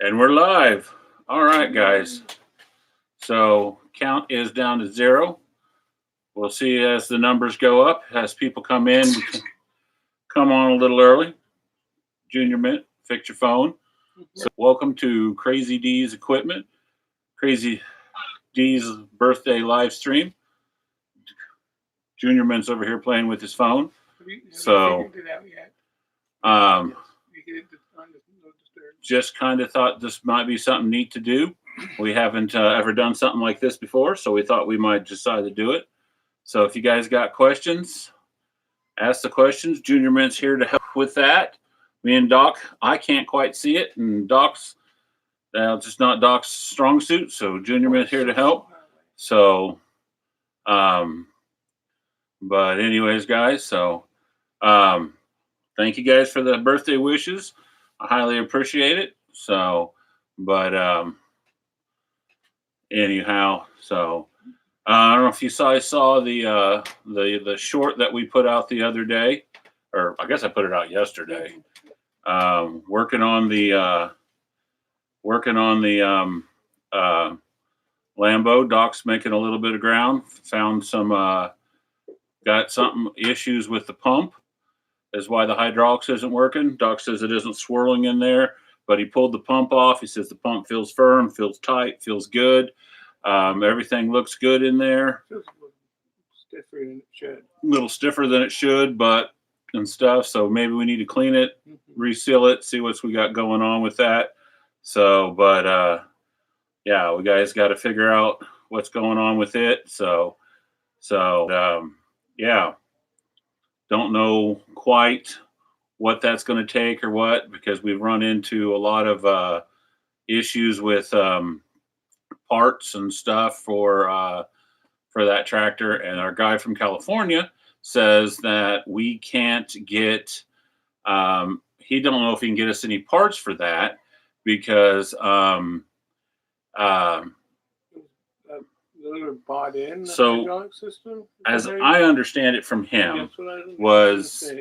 And we're live. All right, guys. So count is down to 0. We'll see as the numbers go up, as people come in. We can come on a little early. Junior Mint, fix your phone. So welcome to Crazy D's Equipment, Crazy D's birthday live stream. Junior Mint's over here playing with his phone. So, just kind of thought this might be something neat to do. We haven't ever done something like this before, so we thought we might decide to do it. So if you guys got questions, ask the questions. Junior Mint's here to help with that. Me and Doc, I can't quite see it, and Doc's just not Doc's strong suit. So Junior Mint's here to help. So, but anyways, guys, so thank you guys for the birthday wishes. I highly appreciate it. So, but anyhow, so I don't know if you saw the short that we put out the other day, or I guess I put it out yesterday. Working on the Lambo. Doc's making a little bit of ground. Found some got some issues with the pump. Is why the hydraulics isn't working. Doc says it isn't swirling in there, but he pulled the pump off. He says the pump feels firm, feels tight, feels good. Everything looks good in there. Feels stiffer than it should. A little stiffer than it should, but and stuff. So maybe we need to clean it, reseal it, see what we got going on with that. So, but yeah, we guys got to figure out what's going on with it. So yeah. Don't know quite what that's going to take or what, because we've run into a lot of issues with parts and stuff for that tractor. And our guy from California says that we can't get. He don't know if he can get us any parts for that because bought in so system, as I understand it from him was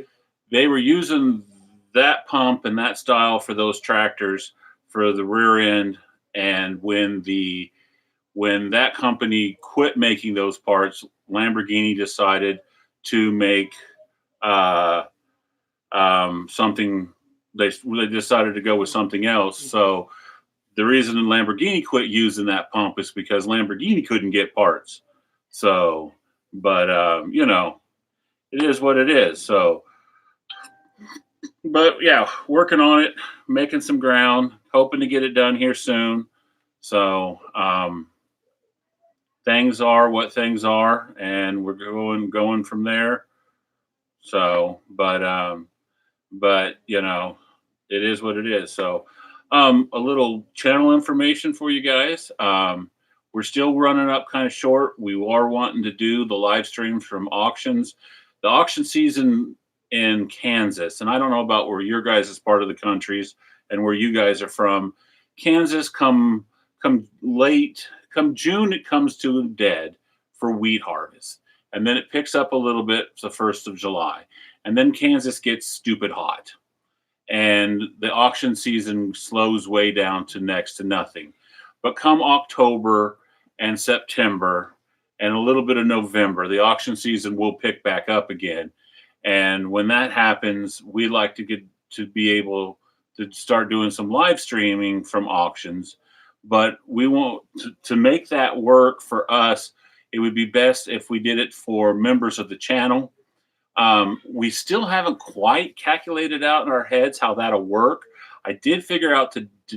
they were using that pump and that style for those tractors for the rear end, and when that company quit making those parts, Lamborghini decided to make something. They decided to go with something else. So the reason Lamborghini quit using that pump is because Lamborghini couldn't get parts. So, but it is what it is. So, but yeah, working on it, making some ground, hoping to get it done here soon. So, things are what things are, and we're going from there. So, but it is what it is. So, a little channel information for you guys. We're still running up kind of short. We are wanting to do the live streams from auctions. The auction season in Kansas, and I don't know about where your guys' part of the countries and where you guys are from. Kansas come June, it comes to dead for wheat harvest. And then it picks up a little bit the 1st of July. And then Kansas gets stupid hot. And the auction season slows way down to next to nothing. But come October and September and a little bit of November, the auction season will pick back up again. And when that happens, we like to get to be able to start doing some live streaming from auctions. But we want to make that work for us. It would be best if we did it for members of the channel. We still haven't quite calculated out in our heads how that'll work. I did figure out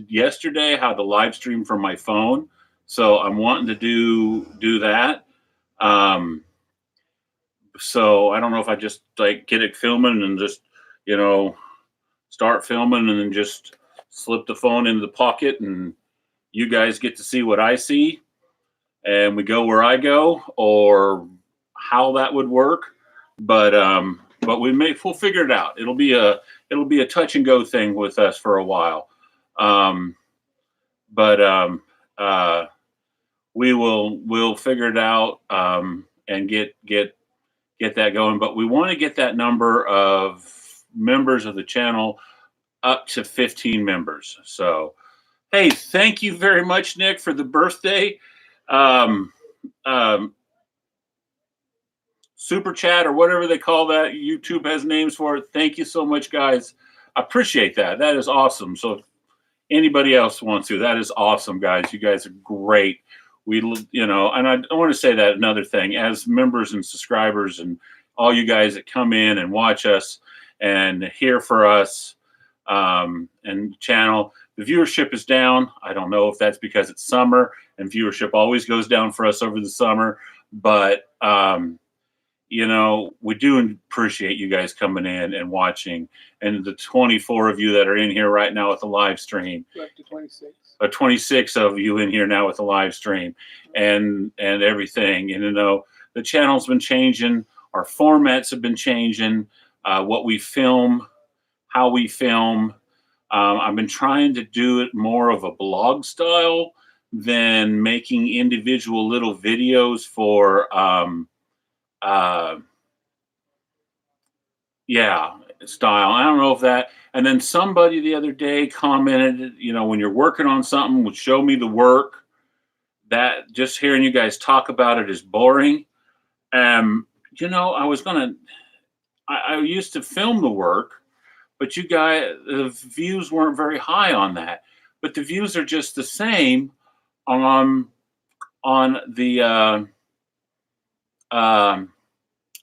yesterday how to live stream from my phone, so I'm wanting to do that. So I don't know if I just like get it filming and just start filming and then just slip the phone into the pocket and you guys get to see what I see and we go where I go, or how that would work. But we'll figure it out. It'll be a touch and go thing with us for a while. We'll figure it out and get that going. But we want to get that number of members of the channel up to 15 members. So Hey, thank you very much, Nick, for the birthday. Um, um, Super chat or whatever they call that. YouTube has names for it. Thank you so much, guys. I appreciate that. That is awesome. So if anybody else wants to, that is awesome, guys. You guys are great. We, and I want to say that another thing as members and subscribers and all you guys that come in and watch us and hear for us and channel. The viewership is down. I don't know if that's because it's summer and viewership always goes down for us over the summer, but we do appreciate you guys coming in and watching, and the 24 of you that are in here right now with the live stream. Up to 26. 26 of you in here now with the live stream and everything. And the channel's been changing, our formats have been changing, what we film, how we film. I've been trying to do it more of a blog style than making individual little videos for style. I don't know if that. And then somebody the other day commented, when you're working on something, would show me the work. That just hearing you guys talk about it is boring. I used to film the work, but you guys, the views weren't very high on that. But the views are just the same on the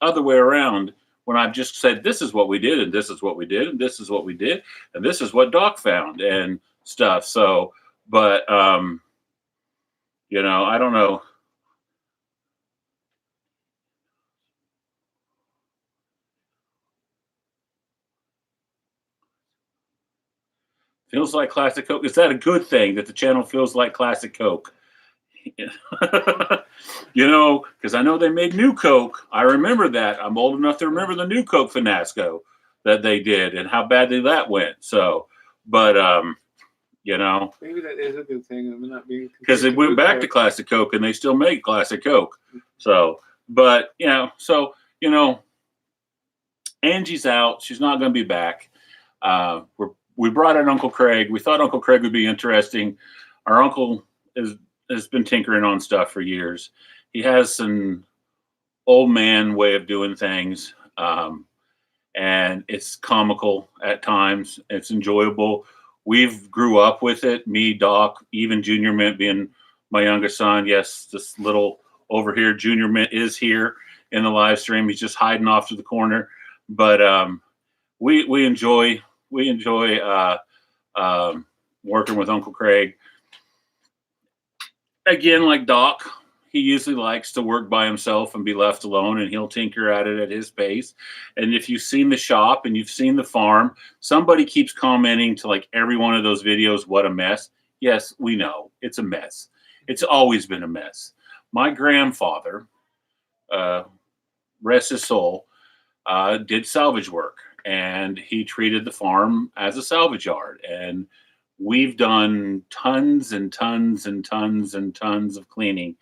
other way around, when I've just said this is what we did and this is what we did and this is what we did and this is what Doc found and stuff. So, but I don't know. Feels like classic Coke. Is that a good thing that the channel feels like classic Coke? Because I know they made new Coke. I remember that. I'm old enough to remember the new Coke Finasco that they did and how badly that went. So, but maybe that is a good thing. I'm not being, because they went back to classic Coke and they still make classic Coke. So, but Angie's out. She's not going to be back. We brought in Uncle Craig. We thought Uncle Craig would be interesting. Our uncle has been tinkering on stuff for years. He has an old man way of doing things, and it's comical at times. It's enjoyable. We've grew up with it. Me, Doc, even Junior Mint being my youngest son. Yes, this little over here, Junior Mint is here in the live stream. He's just hiding off to the corner, but we enjoy working with Uncle Craig. Again, like Doc, he usually likes to work by himself and be left alone, and he'll tinker at it at his pace. And if you've seen the shop and you've seen the farm, somebody keeps commenting to like every one of those videos, what a mess. Yes, we know it's a mess. It's always been a mess. My grandfather, rest his soul, did salvage work, and he treated the farm as a salvage yard. And we've done tons and tons and tons and tons of cleaning,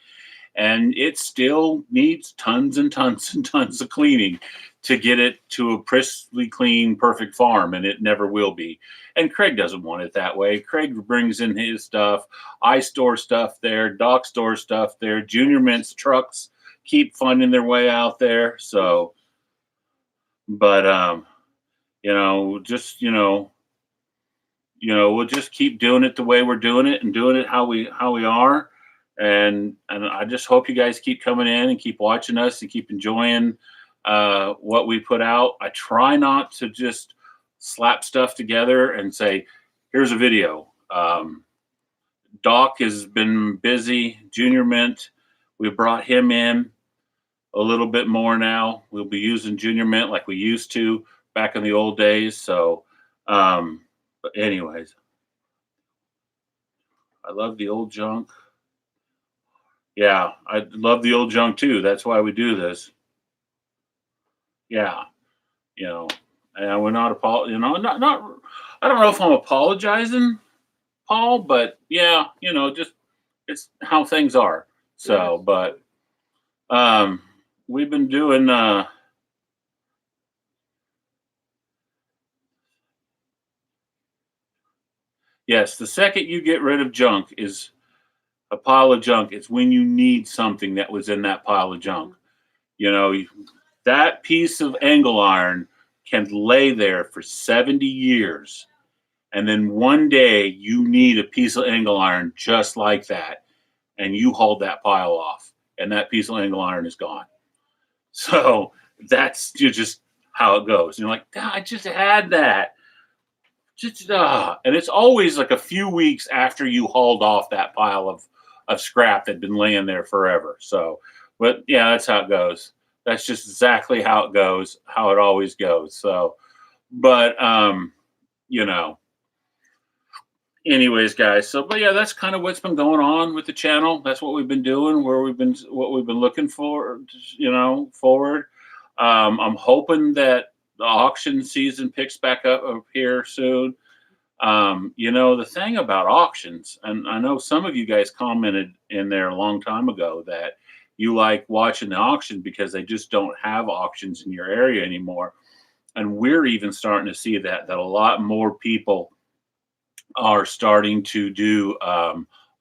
and it still needs tons and tons and tons of cleaning to get it to a crisply clean, perfect farm, and it never will be. And Craig doesn't want it that way. Craig brings in his stuff. I store stuff there. Doc stores stuff there. Junior Mint's trucks keep finding their way out there. So, but we'll just keep doing it the way we're doing it and doing it how we are. And I just hope you guys keep coming in and keep watching us and keep enjoying what we put out. I try not to just slap stuff together and say, here's a video. Doc has been busy. Junior Mint, we brought him in a little bit more now. We'll be using Junior Mint like we used to back in the old days. So, but anyways, I love the old junk. Yeah, I love the old junk too. That's why we do this. Yeah, and we're not not. I don't know if I'm apologizing, Paul, but yeah, just it's how things are. So, but we've been doing. Yes, the second you get rid of junk is a pile of junk. It's when you need something that was in that pile of junk. You know, that piece of angle iron can lay there for 70 years. And then one day you need a piece of angle iron just like that. And you hauled that pile off. And that piece of angle iron is gone. So that's just how it goes. You're like, I just had that. And it's always like a few weeks after you hauled off that pile of scrap that'd been laying there forever. So, but yeah, that's how it goes. That's just exactly how it goes, how it always goes. So, but you know, anyways, guys. So, but yeah, that's kind of what's been going on with the channel. That's what we've been doing, what we've been looking for, forward. I'm hoping that the auction season picks back up here soon. The thing about auctions, and I know some of you guys commented in there a long time ago that you like watching the auction because they just don't have auctions in your area anymore. And we're even starting to see that a lot more people are starting to do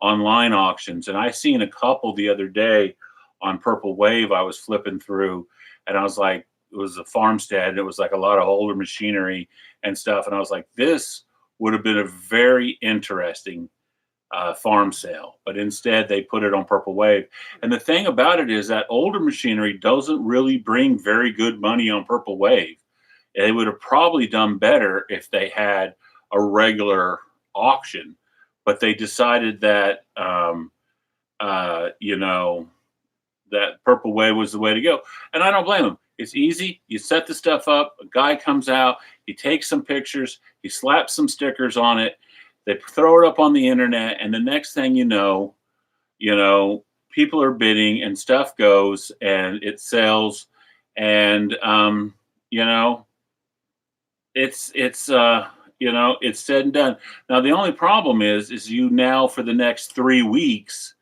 online auctions. And I seen a couple the other day on Purple Wave. I was flipping through, and I was like, it was a farmstead. And it was like a lot of older machinery and stuff. And I was like, this would have been a very interesting farm sale, but instead they put it on Purple Wave. And the thing about it is that older machinery doesn't really bring very good money on Purple Wave. They would have probably done better if they had a regular auction, but they decided that that Purple Wave was the way to go. And I don't blame them. It's easy. You set the stuff up. A guy comes out. He takes some pictures. He slaps some stickers on it. They throw it up on the internet, and the next thing you know, people are bidding, and stuff goes, and it sells, and it's said and done. Now the only problem is you now for the next 3 weeks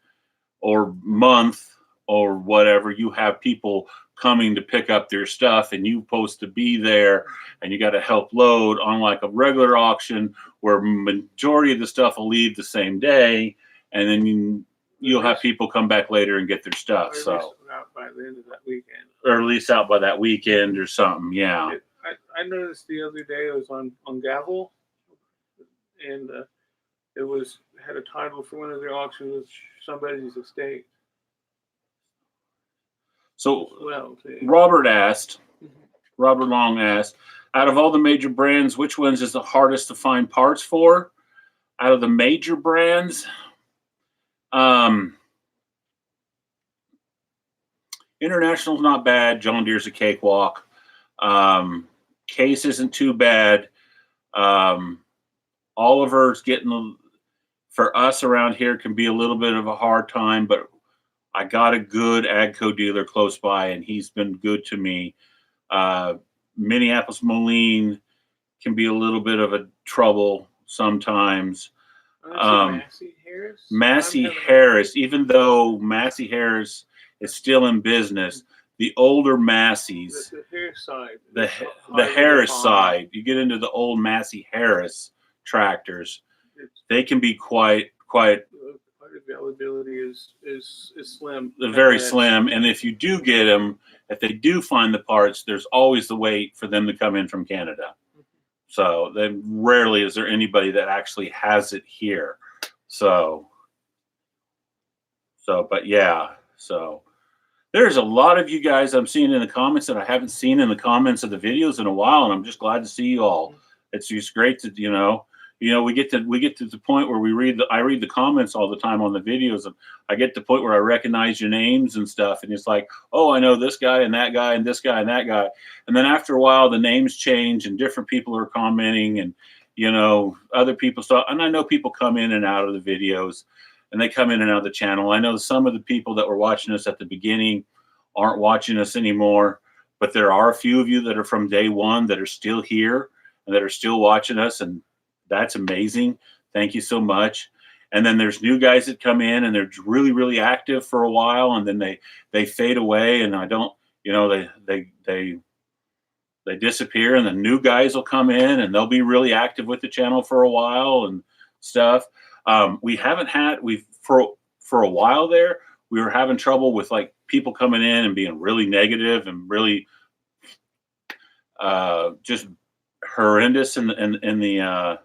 or month or whatever, you have people coming to pick up their stuff, and you're supposed to be there, and you got to help load, unlike a regular auction where majority of the stuff will leave the same day, and then you'll have people come back later and get their stuff. So out by the end of that weekend, or at least out by that weekend or something. Yeah. I noticed the other day it was on Gavel, and it had a title for one of their auctions, somebody's estate. So Robert Long asked, out of all the major brands, which ones is the hardest to find parts for? Out of the major brands, International's not bad. John Deere's a cakewalk. Case isn't too bad. Oliver's for us around here can be a little bit of a hard time, but I got a good AGCO dealer close by, and he's been good to me. Minneapolis Moline can be a little bit of a trouble sometimes. Massey Harris, even though Massey Harris is still in business, the older Masseys, the Harris side, the Harris side, you get into the old Massey Harris tractors, they can be quite availability is slim. They're very slim, and if you do get them, if they do find the parts, there's always the wait for them to come in from Canada. So then rarely is there anybody that actually has it here. So but yeah, so there's a lot of you guys I'm seeing in the comments that I haven't seen in the comments of the videos in a while, and I'm just glad to see you all. It's just great to we get to the point where I read the comments all the time on the videos, and I get to the point where I recognize your names and stuff, and it's like, oh, I know this guy and that guy and this guy and that guy, and then after a while the names change and different people are commenting, and other people start, and I know people come in and out of the videos, and they come in and out of the channel. I know some of the people that were watching us at the beginning aren't watching us anymore, but there are a few of you that are from day one that are still here and that are still watching us, and that's amazing. Thank you so much. And then there's new guys that come in and they're really, really active for a while, and then they fade away, and I don't, they disappear, and the new guys will come in and they'll be really active with the channel for a while, and stuff. We haven't had we've for a while there. We were having trouble with like people coming in and being really negative and really just horrendous in the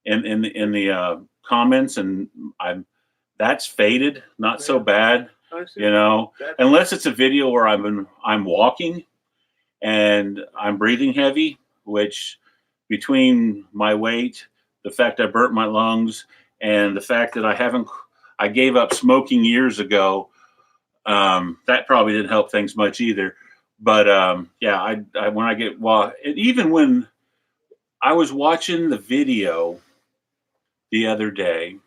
in the comments, and I'm that's faded, not so bad, I see. you know, That's unless it's a video where I'm walking and I'm breathing heavy, which between my weight, the fact I burnt my lungs, and the fact that I gave up smoking years ago, that probably didn't help things much either. But yeah, I when I get well, even when I was watching the video the other day,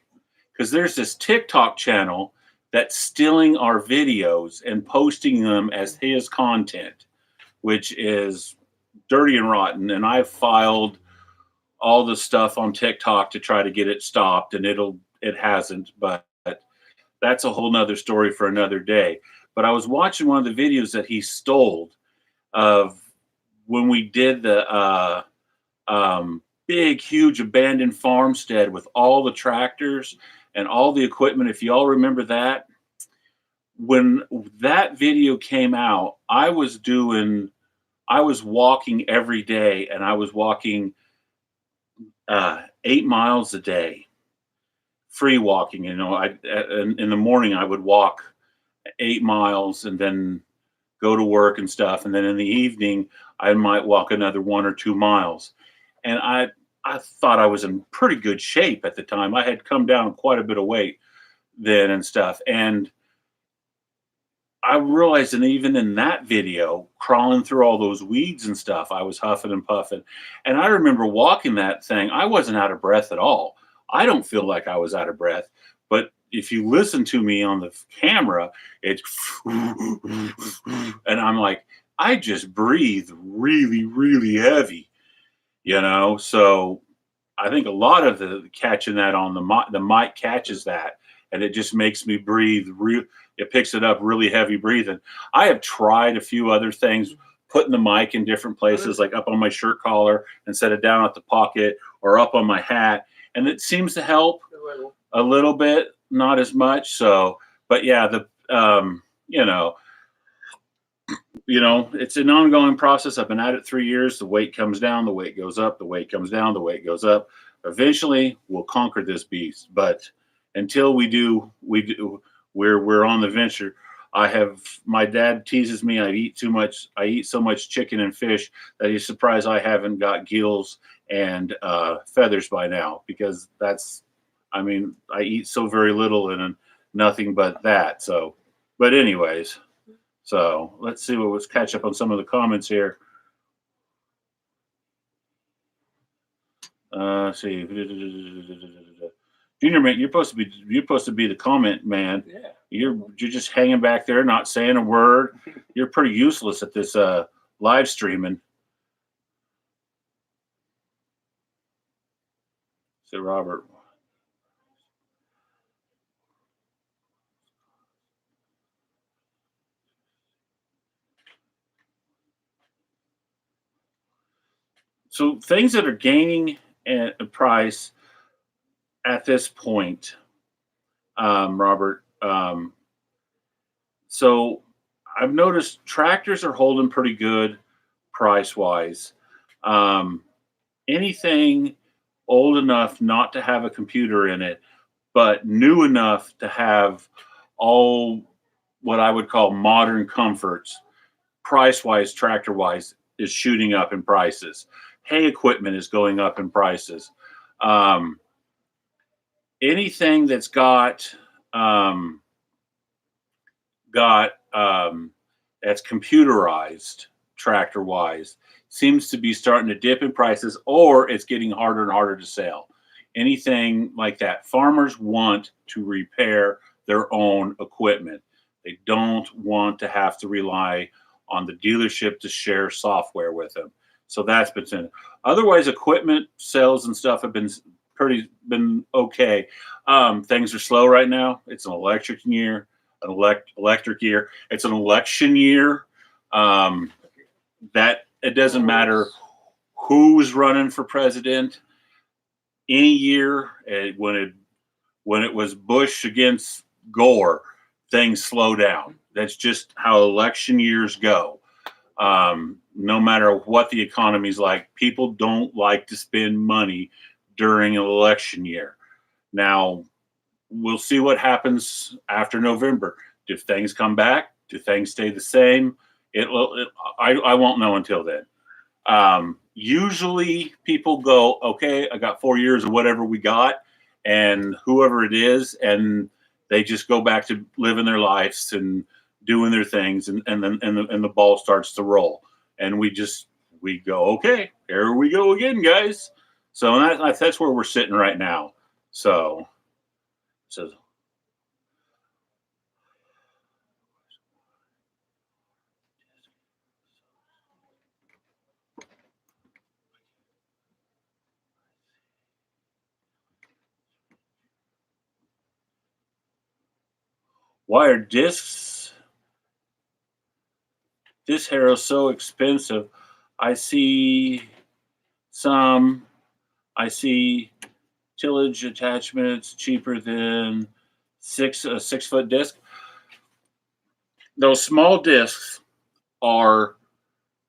because there's this TikTok channel that's stealing our videos and posting them as his content, which is dirty and rotten. And I've filed all the stuff on TikTok to try to get it stopped, and it hasn't. But that's a whole nother story for another day. But I was watching one of the videos that he stole of when we did the big, huge abandoned farmstead with all the tractors and all the equipment. If you all remember that, when that video came out, I was walking every day, and I was walking 8 miles a day, free walking. You know, in the morning I would walk 8 miles and then go to work and stuff, and then in the evening I might walk another 1 or 2 miles. And I thought I was in pretty good shape at the time. I had come down quite a bit of weight then and stuff. And I realized that even in that video, crawling through all those weeds and stuff, I was huffing and puffing. And I remember walking that thing, I wasn't out of breath at all. I don't feel like I was out of breath. But if you listen to me on the camera, it's and I'm like, I just breathe really, really heavy, you know. So I think a lot of the catching that on the mic catches that, and it just makes me breathe. It picks it up really heavy breathing. I have tried a few other things, putting the mic in different places, like up on my shirt collar instead of down at the pocket, or up on my hat, and it seems to help a little bit, not as much. So, but yeah, you know, it's an ongoing process. I've been at it 3 years. The weight comes down, the weight goes up, the weight comes down, the weight goes up. Eventually, we'll conquer this beast. But until we do, we're on the venture. My dad teases me. I eat too much. I eat so much chicken and fish that he's surprised I haven't got gills and feathers by now, because I eat so very little and nothing but that. So, but anyways. So let's see what was catch up on some of the comments here. See, Junior man, you're supposed to be the comment man. Yeah. You're just hanging back there, not saying a word. You're pretty useless at this live streaming. So Robert. So things that are gaining a price at this point, Robert. So I've noticed tractors are holding pretty good price wise. Um, Anything old enough not to have a computer in it, but new enough to have all what I would call modern comforts, price wise, tractor wise, is shooting up in prices. Hay equipment is going up in prices. Um, Anything that's um, got that's computerized tractor wise seems to be starting to dip in prices, or it's getting harder and harder to sell. Anything like that. Farmers want to repair their own equipment. They don't want to have to rely on the dealership to share software with them. So that's been otherwise equipment sales and stuff have been okay. Things are slow right now. It's an electric year, electric year. It's an election year. That it doesn't matter who's running for president. any year when it was Bush against Gore, things slow down. That's just how election years go. No matter what the economy's like, people don't like to spend money during an election year. Now, we'll see what happens after November. Do things come back? Do things stay the same? I won't know until then. Usually people go, okay, I got 4 years of whatever we got, and whoever it is, and they just go back to living their lives and doing their things, and then the ball starts to roll, and we go, okay, here we go again, guys. So that's where we're sitting right now. So why are this harrow so expensive? I see some. I see tillage attachments cheaper than a 6 foot disc. Those small discs are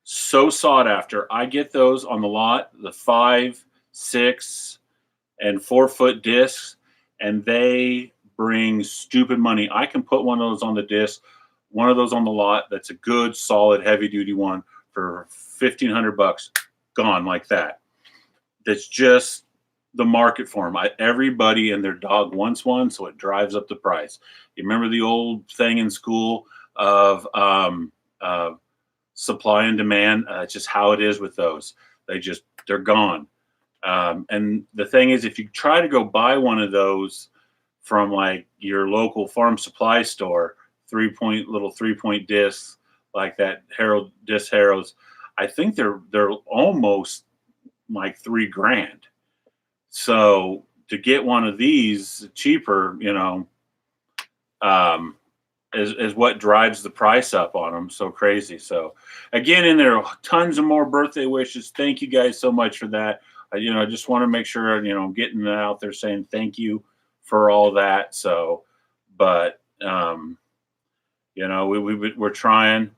so sought after. I get those on the lot, the 5, 6, and 4 foot discs, and they bring stupid money. I can put one of those on the disc, one of those on the lot. That's a good, solid, heavy duty one for $1,500, gone like that. That's just the market for them. Everybody and their dog wants one, so it drives up the price. You remember the old thing in school of supply and demand? It's just how it is with those. They're gone. And the thing is, if you try to go buy one of those from like your local farm supply store, little 3-point discs like that, disc harrows, I think they're almost like $3,000. So to get one of these cheaper, is what drives the price up on them so crazy. So again, and there are tons of more birthday wishes. Thank you guys so much for that. I just want to make sure, I'm getting it out there saying thank you for all that. So, but, we're trying.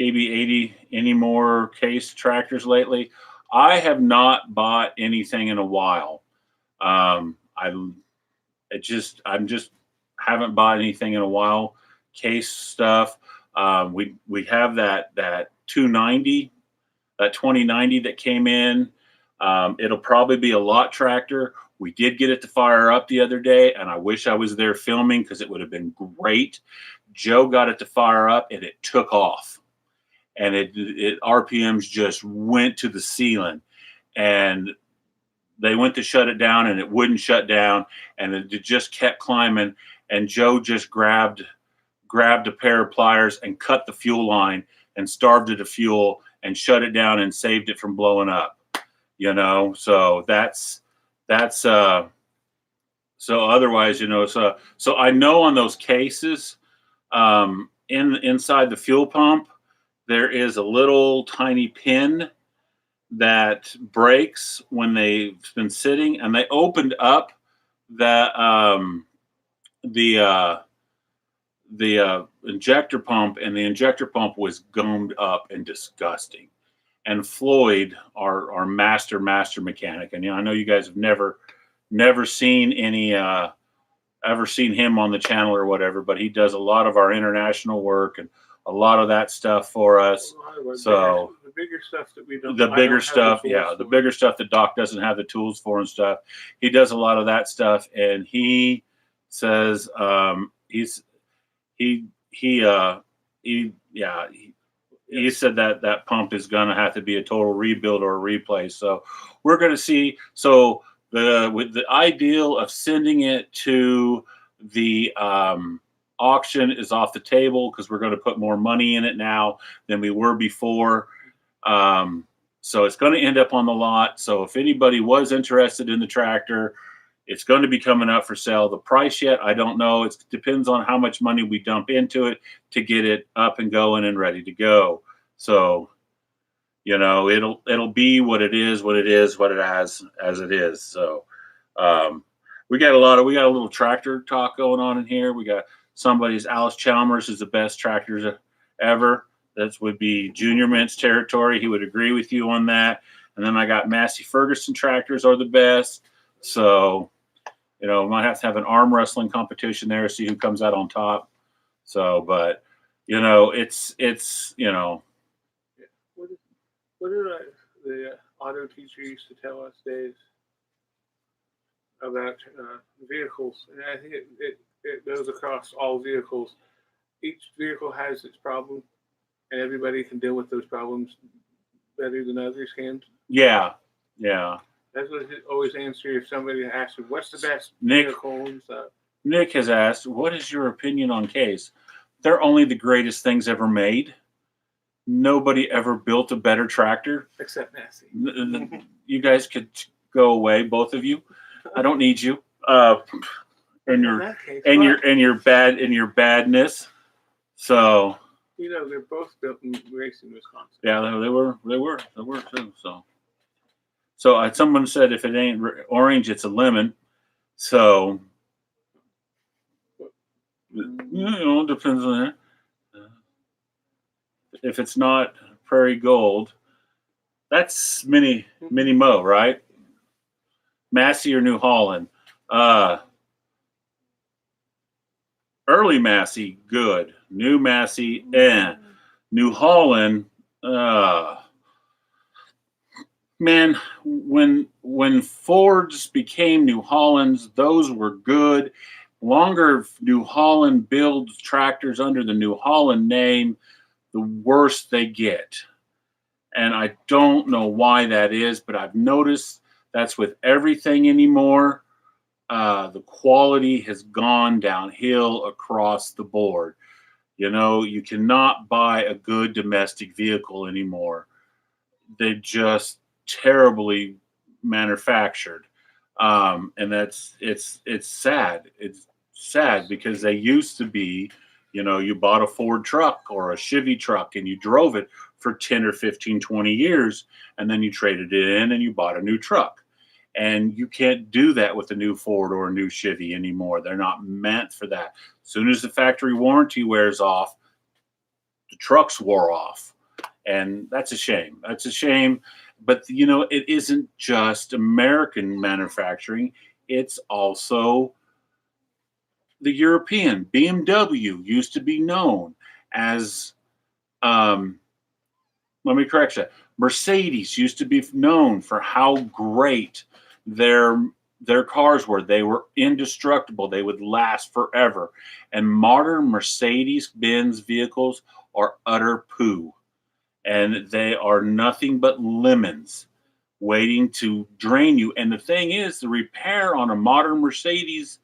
KB80, any more Case tractors lately? I have not bought anything in a while. I'm just haven't bought anything in a while. Case stuff. We have that 290, that 2090 that came in. It'll probably be a lot tractor. We did get it to fire up the other day, and I wish I was there filming because it would have been great. Joe got it to fire up, and it took off. And it RPMs just went to the ceiling, and they went to shut it down, and it wouldn't shut down, and it just kept climbing. And Joe just grabbed a pair of pliers and cut the fuel line and starved it of fuel and shut it down and saved it from blowing up. So so otherwise, so I know on those cases, inside the fuel pump, there is a little tiny pin that breaks when they've been sitting, and they opened up the injector pump, and the injector pump was gummed up and disgusting. And Floyd, our master mechanic, and I know you guys have never seen ever seen him on the channel or whatever, but he does a lot of our international work and a lot of that stuff for us. So the bigger stuff that we don't. The bigger stuff that Doc doesn't have the tools for and stuff. He does a lot of that stuff, and he says he said that pump is going to have to be a total rebuild or a replace. So we're going to see. So with the ideal of sending it to the auction is off the table because we're going to put more money in it now than we were before. So it's going to end up on the lot. So if anybody was interested in the tractor, it's going to be coming up for sale. The price yet, I don't know. It depends on how much money we dump into it to get it up and going and ready to go. So It'll be what it is, what it is, what it has as it is. So um, we got a little tractor talk going on in here. We got somebody's Alice Chalmers is the best tractors ever. That would be Junior Mint's territory. He would agree with you on that. And then I got Massey Ferguson tractors are the best. So, might have to have an arm wrestling competition there, see who comes out on top. So, but it's. What did the auto teacher used to tell us, Dave, about vehicles? And I think it goes across all vehicles. Each vehicle has its problem, and everybody can deal with those problems better than others can. Yeah, yeah. That's what he always answer if somebody asks you, "What's the best Nick, vehicle?" and stuff. Nick has asked, "What is your opinion on Case? They're only the greatest things ever made. Nobody ever built a better tractor. Except Massey. You guys could go away, both of you. I don't need you. And your badness. So they're both built in Racing, Wisconsin. Yeah, they were too. So someone said if it ain't orange, it's a lemon. So it depends on that. If it's not Prairie Gold, that's Mini Mo, right? Massey or New Holland. Early Massey, good. New Massey, New Holland, man, when Fords became New Hollands, those were good. Longer New Holland builds tractors under the New Holland name, the worse they get. And I don't know why that is, but I've noticed that's with everything anymore. The quality has gone downhill across the board. You cannot buy a good domestic vehicle anymore. They're just terribly manufactured. And it's sad. It's sad because they used to be, you bought a Ford truck or a Chevy truck and you drove it for 10 or 15, 20 years, and then you traded it in and you bought a new truck. And you can't do that with a new Ford or a new Chevy anymore. They're not meant for that. As soon as the factory warranty wears off, the trucks wore off. And that's a shame. That's a shame. But, it isn't just American manufacturing. It's also the European. BMW used to be known as, let me correct that. Mercedes used to be known for how great their cars were. They were indestructible. They would last forever. And modern Mercedes-Benz vehicles are utter poo. And they are nothing but lemons waiting to drain you. And the thing is, the repair on a modern Mercedes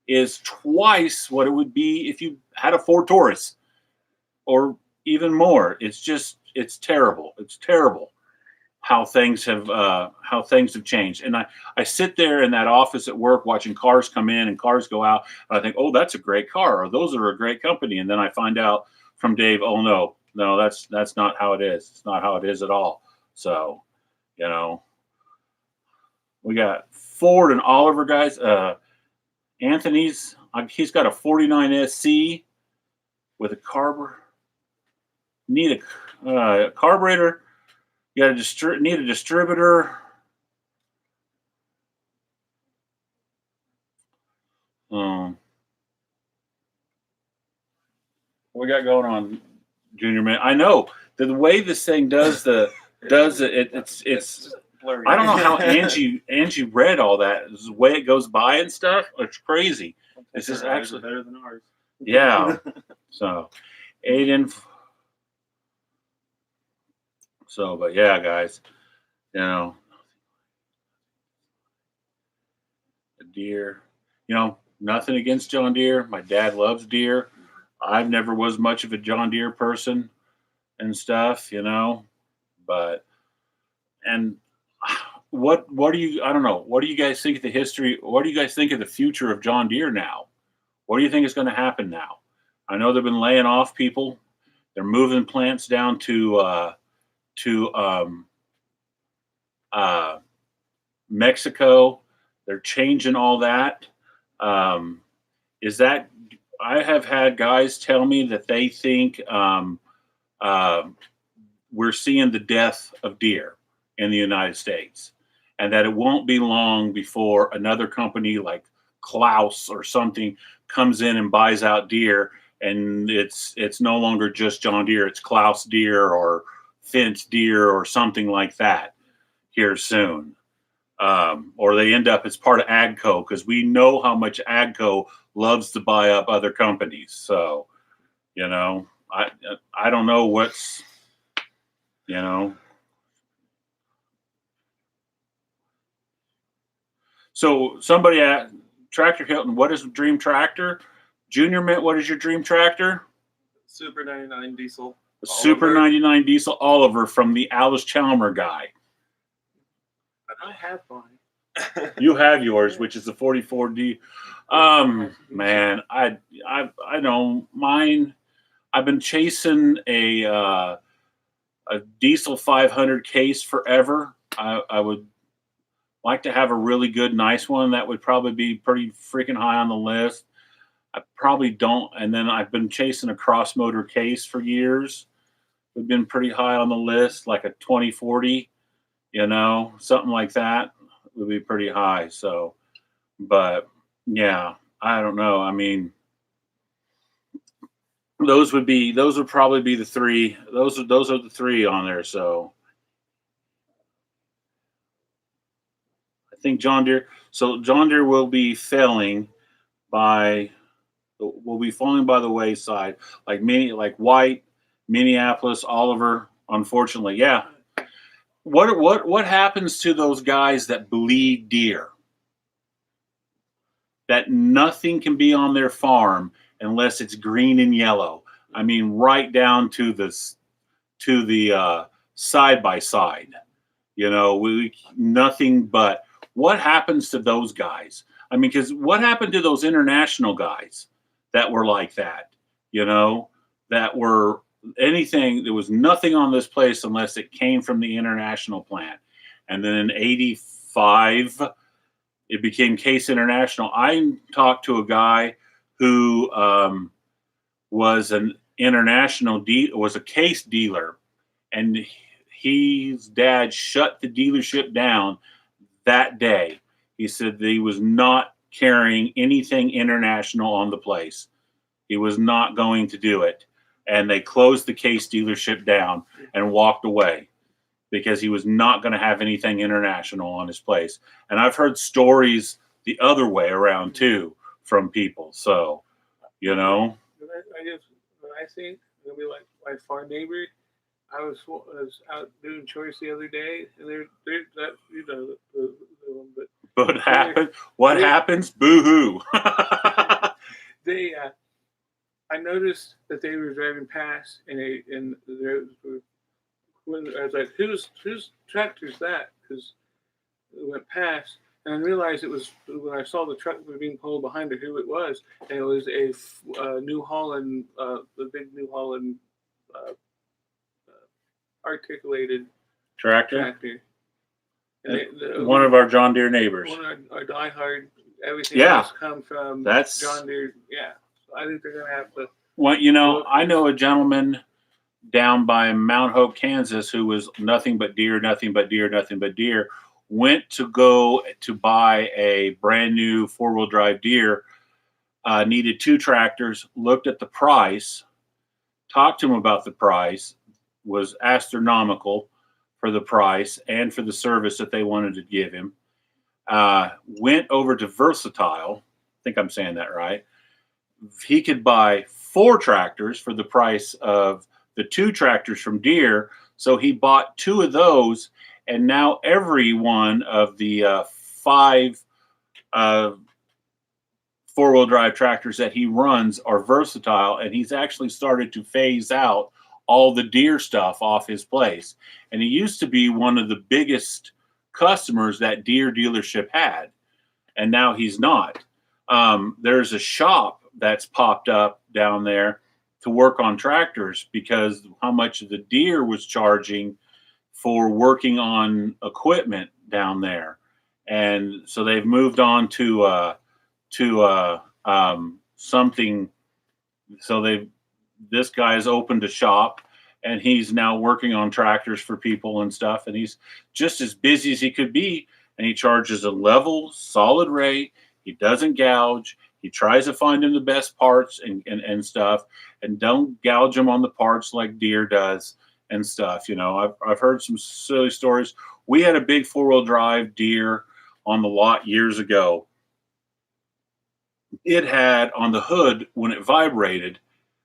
is twice what it would be if you had a Ford Taurus, or even more. It's terrible. It's terrible how things have changed. And I sit there in that office at work watching cars come in and cars go out, and I think, oh, that's a great car, or those are a great company. And then I find out from Dave, oh no, that's not how it is. It's not how it is at all. So, we got Ford and Oliver guys. Anthony's he's got a 49 SC with a carburetor. Need a carburetor. You got to need a distributor. What we got going on, Junior Man? I know the way this thing does it's blurry. I don't know how Angie read all that. The way it goes by and stuff. It's crazy. This is actually better than ours. Yeah. So, Aiden. So, but yeah, guys, a Deere. Nothing against John Deere. My dad loves Deere. I never was much of a John Deere person and stuff, but what do you, I don't know. What do you guys think of the history? What do you guys think of the future of John Deere now? What do you think is going to happen now? I know they've been laying off people. They're moving plants down to to uh, Mexico. They're changing all that. Um, is that I have had guys tell me that they think uh, we're seeing the death of deer in the United States, and that it won't be long before another company like Klaus or something comes in and buys out deer, and it's no longer just John Deere, it's Klaus Deere or Fence Deere or something like that here soon. Or they end up as part of Agco because we know how much Agco loves to buy up other companies. So, you know, I don't know what's, you know. So somebody at Tractor Hilton, what is a dream tractor? Junior Mint, what is your dream tractor? Super 99 diesel. A Super 99 diesel Oliver from the Alice Chalmer guy. I have mine. You have yours, which is the 44D. Man, I don't mine. I've been chasing a diesel 500 case forever. I would like to have a really good, nice one. That would probably be pretty freaking high on the list. I probably don't. And then I've been chasing a cross motor case for years. We've been pretty high on the list, like a 2040, something like that would be pretty high. So, but yeah, I don't know. I mean, those would probably be the three. Those are the three on there. So I think John Deere. So John Deere will be falling by the wayside, like White, Minneapolis, Oliver. Unfortunately, yeah. What happens to those guys that bleed deer? That nothing can be on their farm unless it's green and yellow. I mean, right down to the side by side. Nothing but. What happens to those guys? I mean, because what happened to those international guys that were like that? That were anything. There was nothing on this place unless it came from the international plant. And then in '85, it became Case International. I talked to a guy who was an was a Case dealer, and his dad shut the dealership down that day. He said that he was not carrying anything international on the place. He was not going to do it. And they closed the Case dealership down and walked away because he was not going to have anything international on his place. And I've heard stories the other way around too from people. So, When I think it'll be like my farm neighbor. I was out doing chores the other day, and they're that the one, but what happens? Boo hoo. They I noticed that they were driving past, and when I was like, whose tractor's that? Because it went past, and I realized it was when I saw the truck being pulled behind it, who it was, and it was a New Holland, the big New Holland articulated Tractor. And one of our John Deere neighbors. One of our diehard, everything else come from John Deere. Yeah. So I think they're going to have to. Well, I know a gentleman down by Mount Hope, Kansas, who was nothing but deer, went to go to buy a brand new 4-wheel drive Deere, needed 2 tractors, looked at the price, talked to him about the price, was astronomical for the price and for the service that they wanted to give him. Went over to Versatile. I think I'm saying that right. He could buy 4 tractors for the price of the 2 tractors from Deere. So he bought 2 of those, and now every one of the 5 4-wheel drive tractors that he runs are Versatile, and he's actually started to phase out all the Deere stuff off his place. And he used to be one of the biggest customers that Deere dealership had, and now he's not. There's a shop that's popped up down there to work on tractors because how much the Deere was charging for working on equipment down there, and so they've moved on to something. So this guy's opened a shop, and he's now working on tractors for people and stuff, and he's just as busy as he could be, and he charges a level, solid rate. He doesn't gouge. He tries to find him the best parts and stuff, and don't gouge him on the parts like Deere does and stuff. I've heard some silly stories. We had a big 4-wheel drive Deere on the lot years ago. It had on the hood, when it vibrated,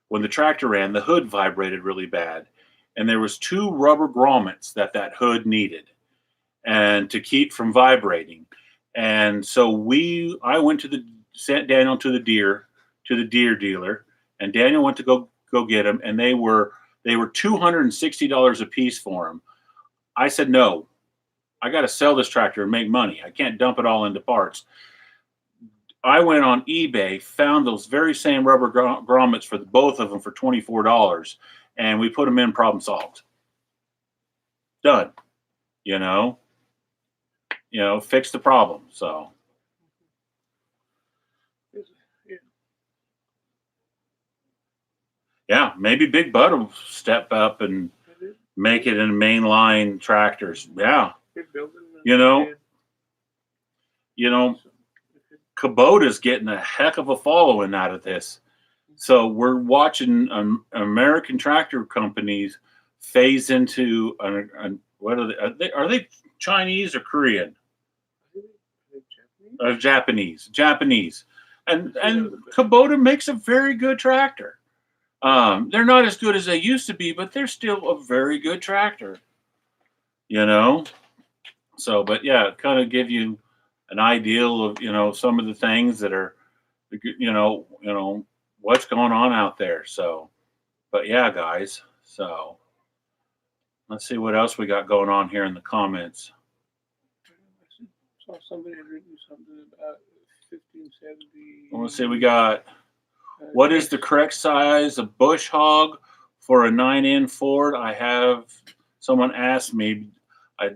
when the tractor ran, the hood vibrated really bad, and there was 2 rubber grommets that hood needed, and to keep from vibrating. And so I went sent Daniel to the Deere dealer, and Daniel went to go get them, and they were $260 a piece for them. I said, no, I got to sell this tractor and make money. I can't dump it all into parts. I went on eBay, found those very same rubber grommets for both of them for $24, and we put them in. Problem solved. Done. Fix the problem. So. Yeah, maybe Big Bud will step up and make it in mainline tractors. Yeah. Kubota's getting a heck of a following out of this. So we're watching American tractor companies phase into what are they? Are they Chinese or Korean? Japanese. And Kubota makes a very good tractor. They're not as good as they used to be, but they're still a very good tractor. So, but yeah, kind of give you an ideal of some of the things that are what's going on out there. So, but yeah, guys, so let's see what else we got going on here in the comments. I saw somebody had written something about 1570. Let's see, we got what is the correct size of bush hog for a 9N Ford? I have someone asked me. I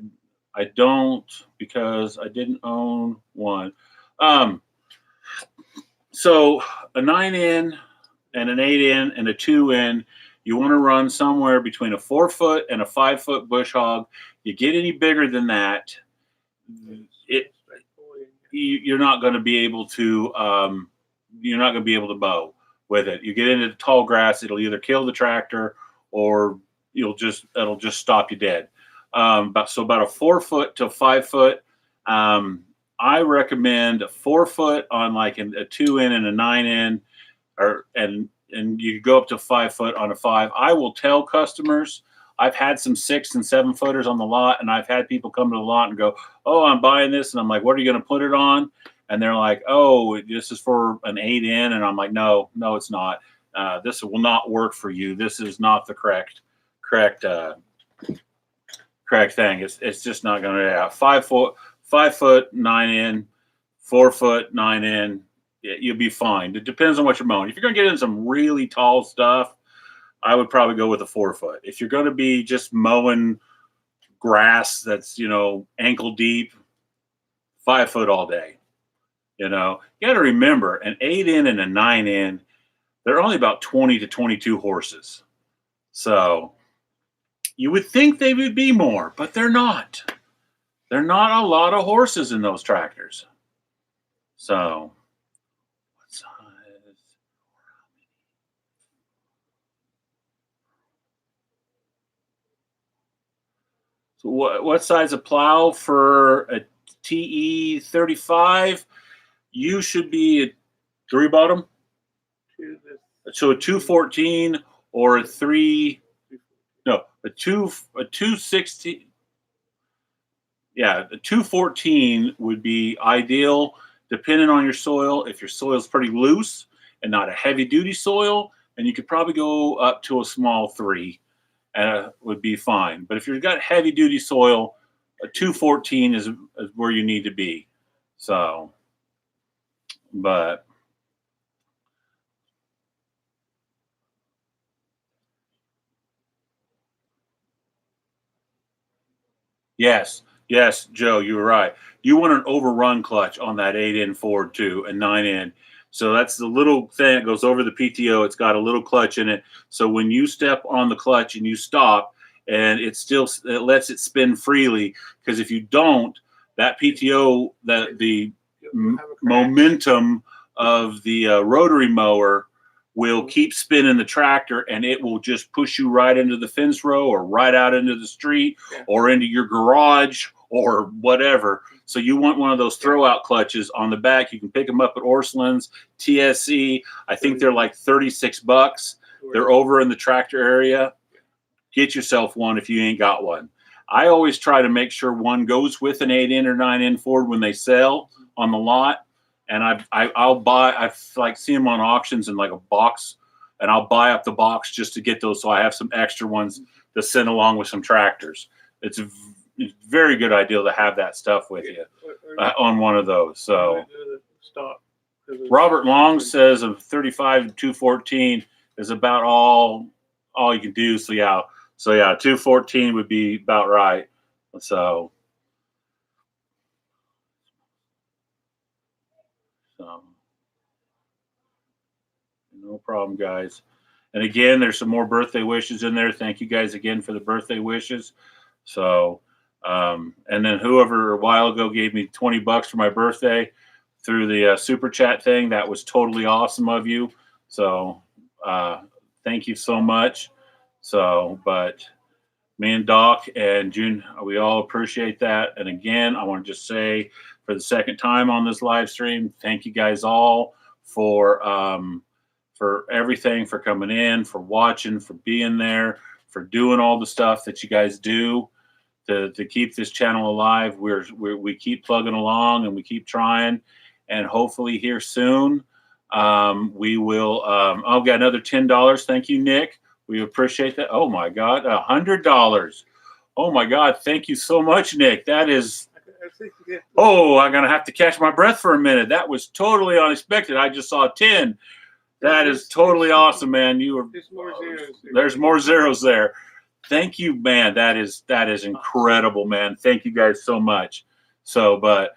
don't, because I didn't own one. So a 9N and an 8N and a 2N, you want to run somewhere between a 4-foot and a 5-foot bush hog. You get any bigger than that, you're not going to be able to mow with it. You get into the tall grass, it'll either kill the tractor or it'll just stop you dead. About a 4-foot to 5-foot. I recommend a 4-foot on like a 2N and a 9N, and you go up to 5-foot on a 5. I will tell customers. I've had some 6 and 7 footers on the lot, and I've had people come to the lot and go, "Oh, I'm buying this," and I'm like, "What are you going to put it on?" And they're like, "Oh, this is for an 8N," and I'm like, "No, it's not. This will not work for you. This is not the correct thing. It's just not going to have 5-foot 9N, 4-foot 9N. You'll be fine. It depends on what you're mowing. If you're going to get in some really tall stuff, I would probably go with a 4-foot. If you're going to be just mowing grass that's ankle deep, 5-foot all day. You got to remember, an 8N and a 9N, they're only about 20 to 22 horses. So you would think they would be more, but they're not. They're not a lot of horses in those tractors. So what size? So what size of plow for a TE 35? You should be a 3-bottom. So a 214 or a 260. Yeah, the 214 would be ideal, depending on your soil. If your soil is pretty loose and not a heavy duty soil, and you could probably go up to a small 3, would be fine. But if you've got heavy duty soil, a 214 is where you need to be. So, but Yes, yes, Joe, you were right. You want an overrun clutch on that 8N Ford too, and 9N. So that's the little thing that goes over the PTO. It's got a little clutch in it. So when you step on the clutch and you stop, and it lets it spin freely. Because if you don't, that PTO, the You'll have a crash. momentum of the rotary mower will keep spinning the tractor, and it will just push you right into the fence row or right out into the street or into your garage or whatever. So you want one of those throw out clutches on the back. You can pick them up at Orsolin's, TSC. I think they're like $36. They're over in the tractor area. Get yourself one if you ain't got one. I always try to make sure one goes with an 8N or 9N Ford when they sell on the lot. And I've like seen them on auctions in like a box, and I'll buy up the box just to get those, so I have some extra ones to send along with some tractors. It's a very good idea to have that stuff with you on one of those. So Stop. Robert Long says of 35 and 214 is about all you can do. So yeah, 214 would be about right. So no problem, guys. And again, there's some more birthday wishes in there. Thank you guys again for the birthday wishes. So, and then whoever a while ago gave me $20 for my birthday through the super chat thing, that was totally awesome of you. So, thank you so much. So, but me and Doc and June, we all appreciate that. And again, I want to just say for the second time on this live stream, thank you guys all for everything, for coming in, for watching, for being there, for doing all the stuff that you guys do to keep this channel alive. We keep plugging along and we keep trying, and hopefully here soon we will. I've got another $10. Thank you, Nick. We appreciate that. Oh my God, $100. Oh my God, thank you so much, Nick. That is. Oh, I'm gonna have to catch my breath for a minute. That was totally unexpected. I just saw 10. That is totally awesome, man. There's more zeros there. Thank you, man. That is incredible, man. Thank you guys so much. So, but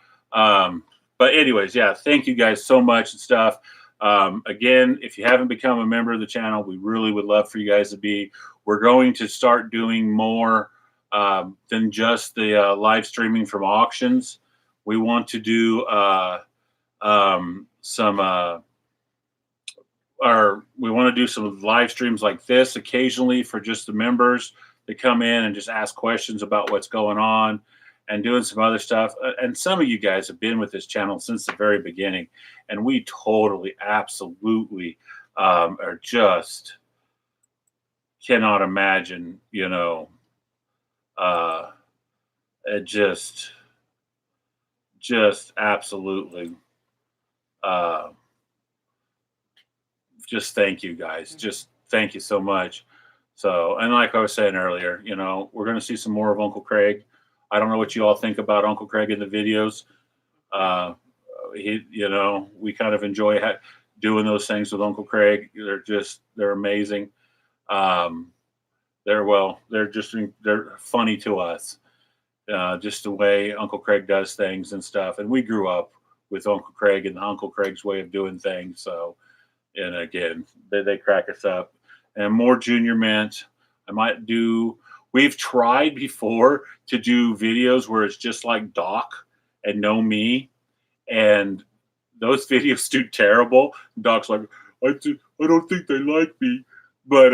anyways, yeah, thank you guys so much and stuff. Again, if you haven't become a member of the channel, we really would love for you guys to be. We're going to start doing more than just the live streaming from auctions. We want to do we want to do some live streams like this occasionally for just the members to come in and just ask questions about what's going on and doing some other stuff. And some of you guys have been with this channel since the very beginning, and we totally, absolutely are just cannot imagine, just absolutely just thank you guys. Just thank you so much. So, and like I was saying earlier, we're going to see some more of Uncle Craig. I don't know what you all think about Uncle Craig in the videos. We kind of enjoy doing those things with Uncle Craig. They're amazing. They're funny to us. Just the way Uncle Craig does things and stuff. And we grew up with Uncle Craig and Uncle Craig's way of doing things. So, and again, they crack us up. And more Junior Mint. We've tried before to do videos where it's just like Doc and no me. And those videos do terrible. Doc's like, I don't think they like me. But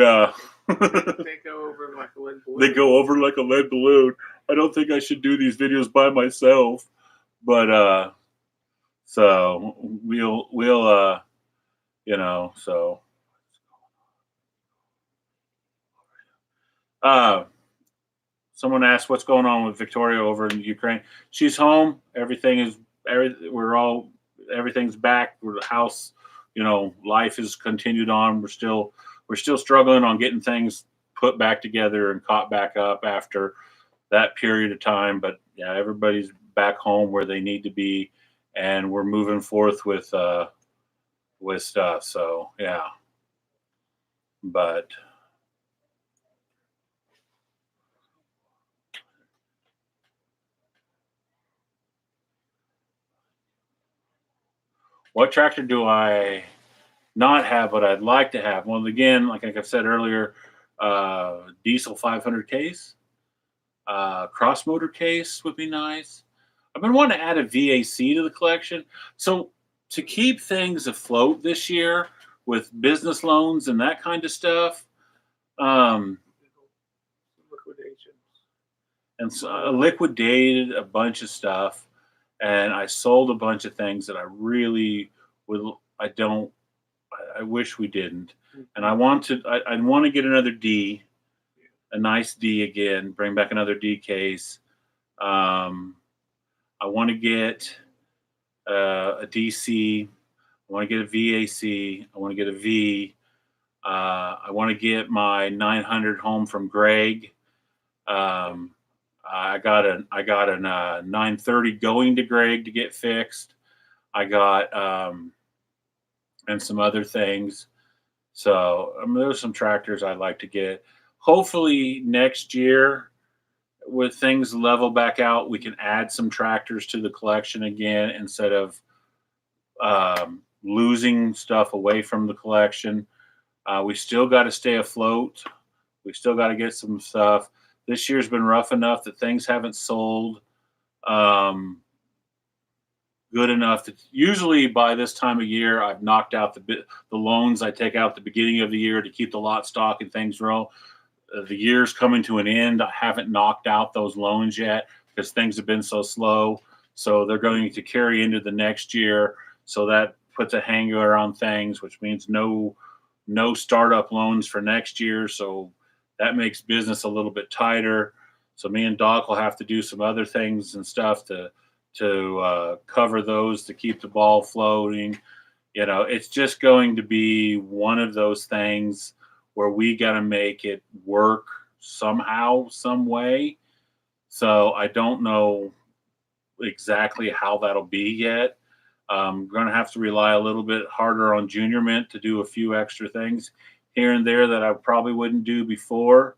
they go over like a lead balloon. They go over like a lead balloon. I don't think I should do these videos by myself. But so we'll so someone asked what's going on with Victoria over in Ukraine. She's home. Everything's back. The house, life has continued on. We're still struggling on getting things put back together and caught back up after that period of time. But yeah, everybody's back home where they need to be, and we're moving forth with stuff. So yeah, but What tractor do I not have, but I'd like to have? Well, again, like I've said earlier, diesel 500 case, cross motor case would be nice. I've been wanting to add a VAC to the collection. So to keep things afloat this year with business loans and that kind of stuff, um, Liquidation. and so I liquidated a bunch of stuff, and I sold a bunch of things that I really would. I don't. I wish we didn't. And I want to. I want to get another D, a nice D again. Bring back another D case. Um, I want to get a DC. I want to get a VAC. I want to get a V. I want to get my 900 home from Greg. Um, I got an 930 going to Greg to get fixed. I got and some other things. So there's some tractors I'd like to get. Hopefully next year, with things level back out, we can add some tractors to the collection again instead of losing stuff away from the collection. We still got to stay afloat. We still got to get some stuff. This year's been rough enough that things haven't sold good enough that usually by this time of year I've knocked out the loans I take out at the beginning of the year to keep the lot stock and things roll. The year's coming to an end. I haven't knocked out those loans yet because things have been so slow. So they're going to carry into the next year. So that puts a hanger on things, which means no startup loans for next year. So that makes business a little bit tighter. So me and Doc will have to do some other things and stuff to cover those to keep the ball floating. You know, it's just going to be one of those things where we got to make it work somehow, some way. So I don't know exactly how that'll be yet. I'm going to have to rely a little bit harder on Junior Mint to do a few extra things here and there that I probably wouldn't do before.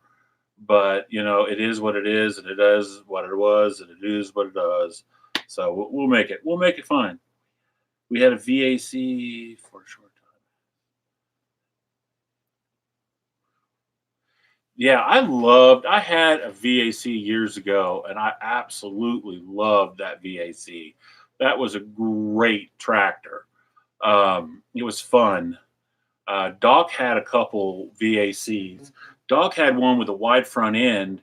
But, you know, it is what it is, and it does what it was, and it is what it does. So we'll make it. We'll make it fine. We had a VAC for a short time. Yeah, I had a VAC years ago, and I absolutely loved that VAC. That was a great tractor. It was fun. Doc had a couple VACs. Doc had one with a wide front end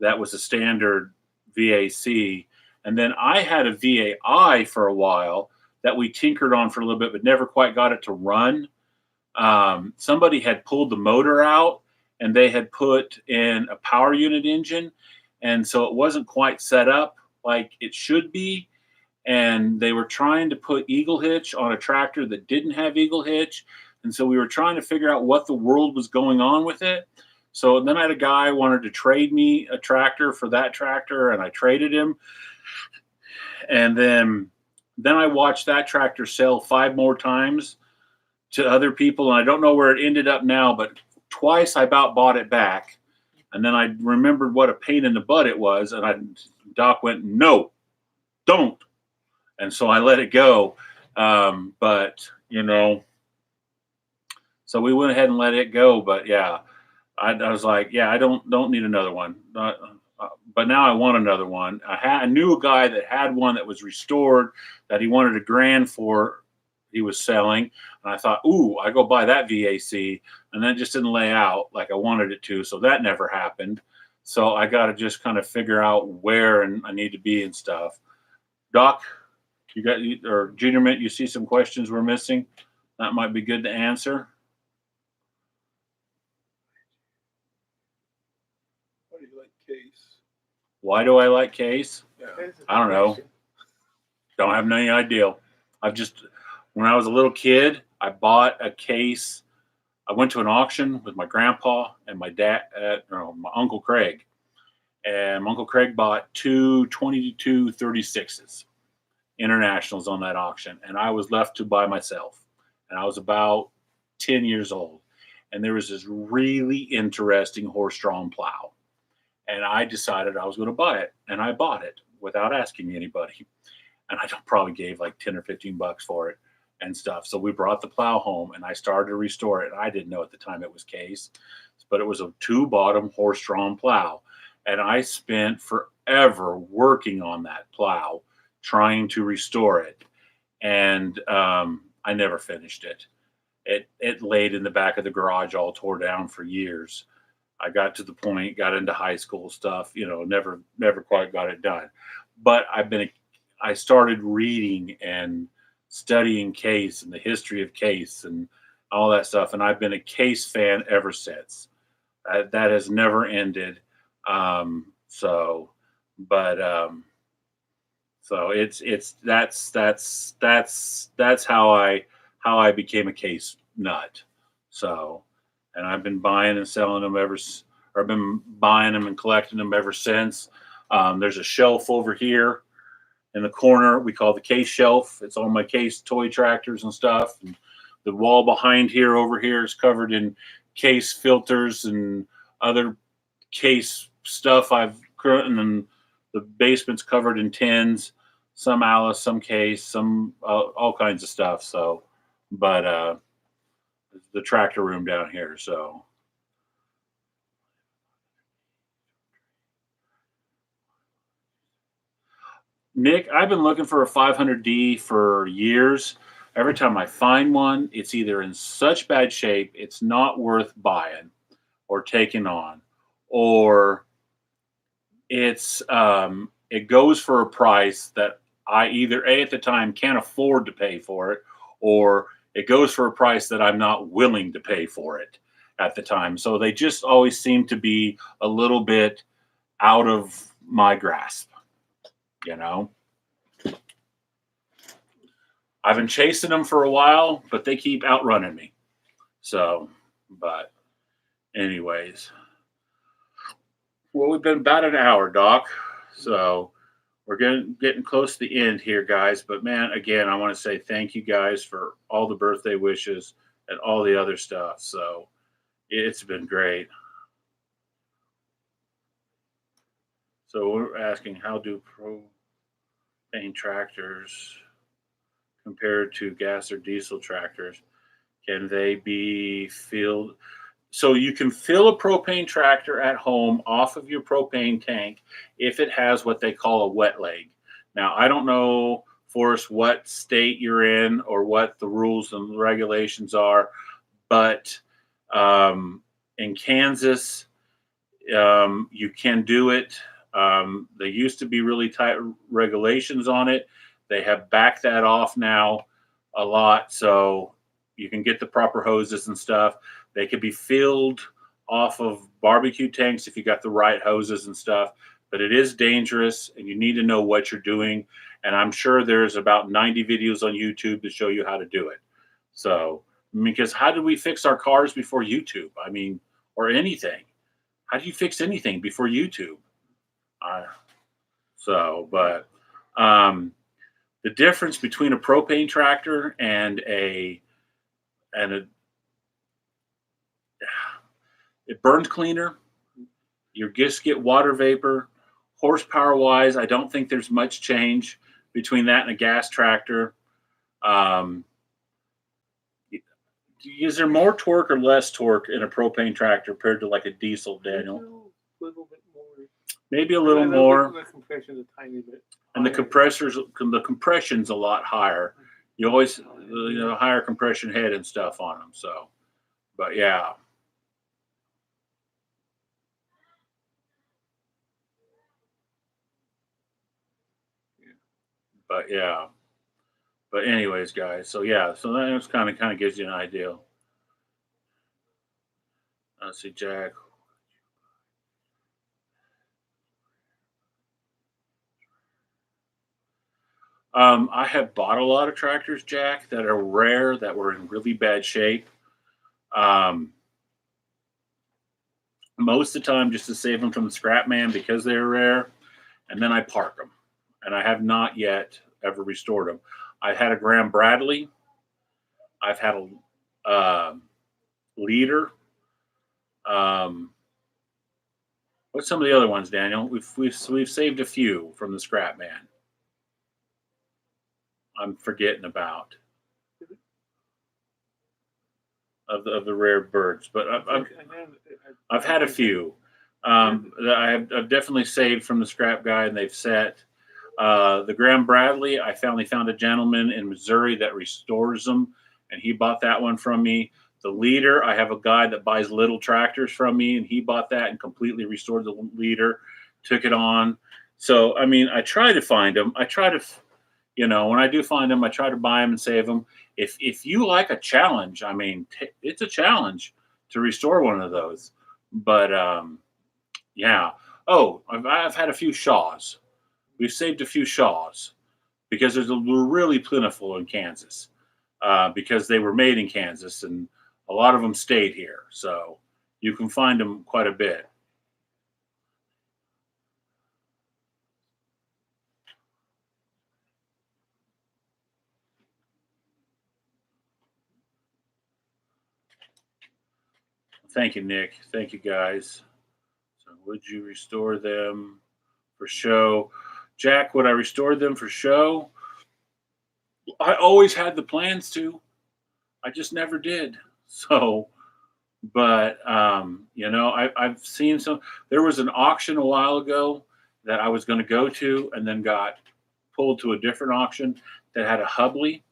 that was a standard VAC. And then I had a VAI for a while that we tinkered on for a little bit, but never quite got it to run. Somebody had pulled the motor out and they had put in a power unit engine. And so it wasn't quite set up like it should be. And they were trying to put Eagle hitch on a tractor that didn't have Eagle hitch. And so we were trying to figure out what the world was going on with it. So then I had a guy wanted to trade me a tractor for that tractor, and I traded him. And then I watched that tractor sell 5 more times to other people, and I don't know where it ended up now, but twice I about bought it back. And then I remembered what a pain in the butt it was, and Doc went, "No, don't." And so I let it go. But you know, so we went ahead and let it go. But yeah, I was like, yeah, I don't need another one. But now I want another one. I knew a guy that had one that was restored that he wanted $1,000 for. He was selling, and I thought, ooh, I go buy that VAC, and that just didn't lay out like I wanted it to. So that never happened. So I got to just kind of figure out where and I need to be and stuff. Doc, you got, or Junior Mint, you see some questions we're missing? That might be good to answer. Why do you like Case? Why do I like Case? Yeah. I don't know. Don't have any idea. When I was a little kid, I bought a Case. I went to an auction with my grandpa and my dad, my Uncle Craig. And my Uncle Craig bought 2 22-36s internationals on that auction. And I was left to by myself. And I was about 10 years old. And there was this really interesting horse-drawn plow. And I decided I was going to buy it. And I bought it without asking anybody. And I probably gave like 10 or $15 for it. and stuff. So we brought the plow home and I started to restore it. I didn't know at the time it was case, but it was a 2-bottom horse-drawn plow. And I spent forever working on that plow, trying to restore it. And I never finished it. It laid in the back of the garage all tore down for years. I got to the point, got into high school stuff, never quite got it done. But I started reading and studying case and the history of case and all that stuff. And I've been a case fan ever since. That has never ended. So that's how I became a case nut. So, and I've been buying and selling them I've been buying them and collecting them ever since. There's a shelf over here in the corner we call the case shelf. It's all my case toy tractors and stuff. And the wall behind here over here is covered in case filters and other case stuff and then the basement's covered in tins, some Alice, some case, some all kinds of stuff. So, but the tractor room down here. So, Nick, I've been looking for a 500D for years. Every time I find one, it's either in such bad shape it's not worth buying or taking on, or it goes for a price that I either at the time can't afford to pay for it, or it goes for a price that I'm not willing to pay for it at the time. So they just always seem to be a little bit out of my grasp. I've been chasing them for a while, but they keep outrunning me. So, but anyways, well, we've been about an hour, Doc. So we're getting close to the end here, guys. But man, again, I want to say thank you guys for all the birthday wishes and all the other stuff. So it's been great. So we're asking, how do propane tractors compared to gas or diesel tractors? Can they be filled? So you can fill a propane tractor at home off of your propane tank if it has what they call a wet leg. Now, I don't know, Forrest, what state you're in or what the rules and regulations are, but in Kansas, you can do it. There used to be really tight regulations on it. They have backed that off now a lot, so you can get the proper hoses and stuff. They could be filled off of barbecue tanks if you got the right hoses and stuff, but it is dangerous and you need to know what you're doing. And I'm sure there's about 90 videos on YouTube to show you how to do it. So, because how did we fix our cars before YouTube? I mean, or anything. How do you fix anything before YouTube? But the difference between a propane tractor and it burns cleaner. You just get water vapor. Horsepower wise, I don't think there's much change between that and a gas tractor. Is there more torque or less torque in a propane tractor compared to like a diesel, Daniel? A little bit more. Maybe a little more. The compression a tiny bit. And the compression's a lot higher. You always, higher compression head and stuff on them. So, but yeah. But yeah. But anyways, guys. So yeah. So that kind of gives you an idea. Let's see, Jack. I have bought a lot of tractors, Jack, that are rare, that were in really bad shape. Most of the time, just to save them from the scrap man because they're rare, and then I park them. And I have not yet ever restored them. I've had a Graham Bradley. I've had a Leader. What's some of the other ones, Daniel? We've saved a few from the scrap man. I'm forgetting about. of the rare birds. But I've had a few. I've definitely saved from the scrap guy, and they've set. The Graham Bradley, I finally found a gentleman in Missouri that restores them, and he bought that one from me. The Leader, I have a guy that buys little tractors from me, and he bought that and completely restored the Leader, took it on. So, I mean, I try to find them. I try to, when I do find them, I try to buy them and save them. If you like a challenge, I mean, it's a challenge to restore one of those. But yeah. Oh, I've had a few Shaws. We've saved a few Shaws because they're really plentiful in Kansas because they were made in Kansas and a lot of them stayed here. So you can find them quite a bit. Thank you, Nick. Thank you, guys. So would you restore them for show? Jack, would I restore them for show? I always had the plans to. I just never did. So, but I've seen some. There was an auction a while ago that I was going to go to, and then got pulled to a different auction that had a Hubbard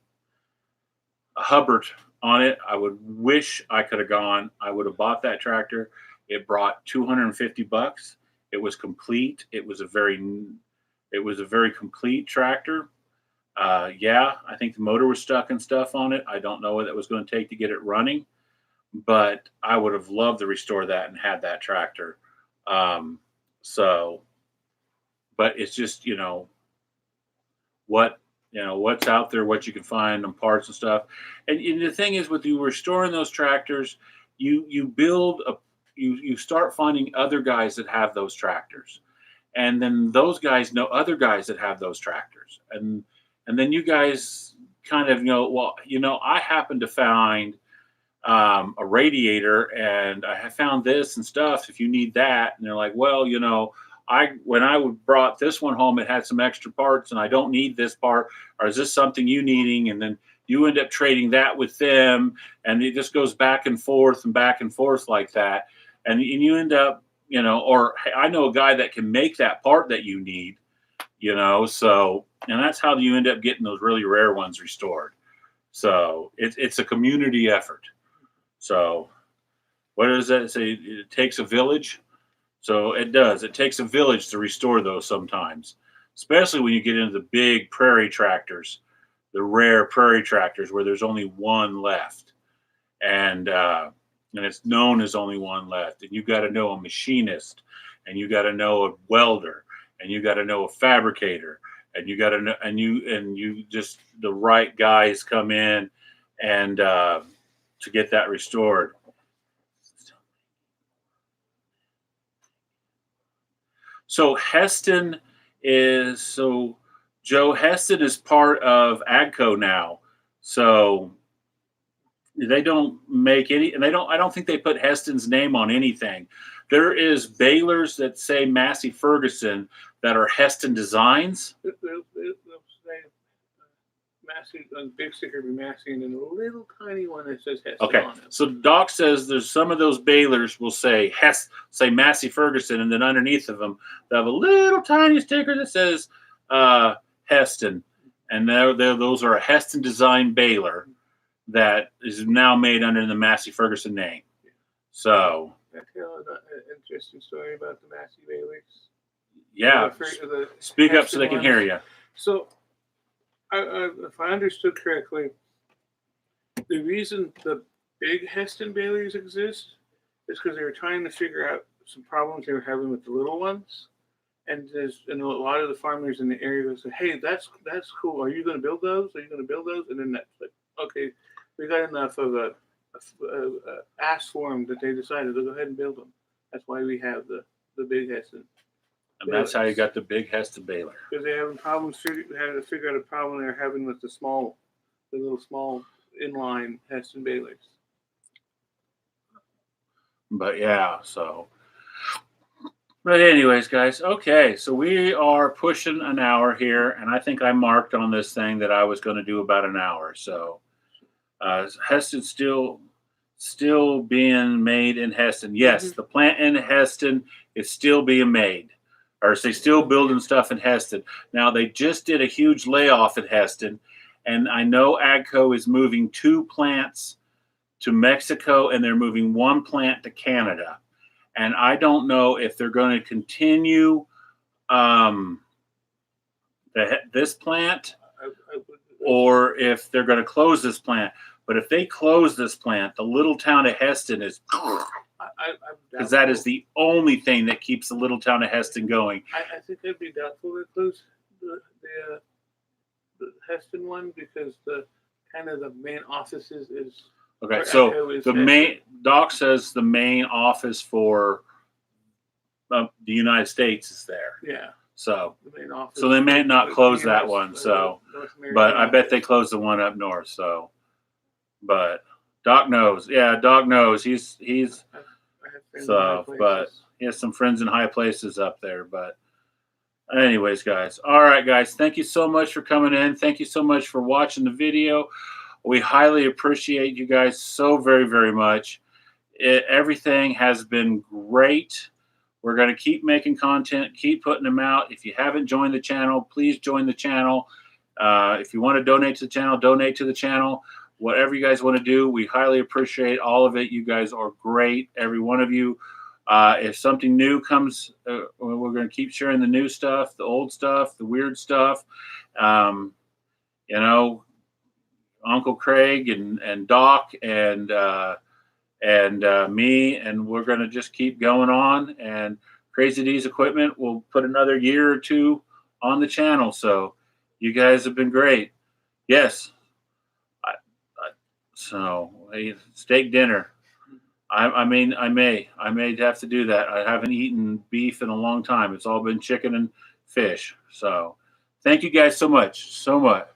on it. I would wish I could have gone. I would have bought that tractor. It brought $250. It was complete. It was a very complete tractor. Yeah, I think the motor was stuck and stuff on it. I don't know what it was going to take to get it running, but I would have loved to restore that and had that tractor. But it's just, what's out there, what you can find on parts and stuff. And the thing is, with you restoring those tractors, you start finding other guys that have those tractors, and then those guys know other guys that have those tractors, and then you guys kind of I happen to find a radiator, and I have found this and stuff. If you need that, and they're like, well, when I brought this one home, it had some extra parts, and I don't need this part. Or is this something you needing? And then you end up trading that with them, and it just goes back and forth like that. And you end up, or hey, I know a guy that can make that part that you need, so, and that's how you end up getting those really rare ones restored. So it's a community effort. So what does that say? It takes a village. So it does. It takes a village to restore those sometimes, especially when you get into the big prairie tractors, the rare prairie tractors where there's only one left, and it's known as only one left. And you got to know a machinist, and you got to know a welder, and you got to know a fabricator, and you got to know, and you just the right guys come in and to get that restored. So Joe Heston is part of AGCO now. So they don't make any, and I don't think they put Heston's name on anything. There is balers that say Massey Ferguson that are Heston designs. They'll say Massey on the big sticker be Massey, and then a little tiny one that says Heston on it. So Doc says there's some of those balers will say Massey Ferguson, and then underneath of them they have a little tiny sticker that says Heston, and those are a Heston design baler that is now made under the Massey Ferguson name. So I tell an interesting story about the Massey balers. Yeah, speak up so they can hear you. So, if I understood correctly, the reason the big Heston balers exist is because they were trying to figure out some problems they were having with the little ones, and a lot of the farmers in the area would say, "Hey, that's cool. Are you going to build those? Are you going to build those?" And then that's like, okay, we got enough of a ask for them that they decided to go ahead and build them. That's why we have the big Heston. And that's how you got the big Heston baler. Because they having problems having to figure out a problem they're having with the little small inline Heston balers. But yeah, so. But anyways, guys, okay, so we are pushing an hour here, and I think I marked on this thing that I was going to do about an hour. So Heston still still being made in Heston. Yes, the plant in Heston is still being made, or they still building stuff in Heston. Now they just did a huge layoff at Heston, and I know Agco is moving 2 plants to Mexico, and they're moving 1 plant to Canada. And I don't know if they're going to continue this plant or if they're going to close this plant. But if they close this plant, the little town of Heston is, because that is the only thing that keeps the little town of Heston going. I think it'd be doubtful to close the Heston one, because the kind of the main office is Okay, so the main Doc says the main office for the United States is there. Yeah. So the main office. So they may not close that one. So, but I bet they close the one up north. So, but Doc knows. Yeah, Doc knows. He's so, but he has some friends in high places up there. But anyways, guys. All right, guys. Thank you so much for coming in. Thank you so much for watching the video. We highly appreciate you guys so very, very much. Everything has been great. We're going to keep making content, keep putting them out. If you haven't joined the channel, please join the channel. If you want to donate to the channel, donate to the channel. Whatever you guys want to do, we highly appreciate all of it. You guys are great, every one of you. If something new comes, we're going to keep sharing the new stuff, the old stuff, the weird stuff. You know, Uncle Craig and Doc and me, and we're going to just keep going on. And Crazy D's Equipment will put another year or 2 on the channel. So you guys have been great. Yes. So steak dinner. I mean, I may have to do that. I haven't eaten beef in a long time. It's all been chicken and fish. So thank you guys so much. So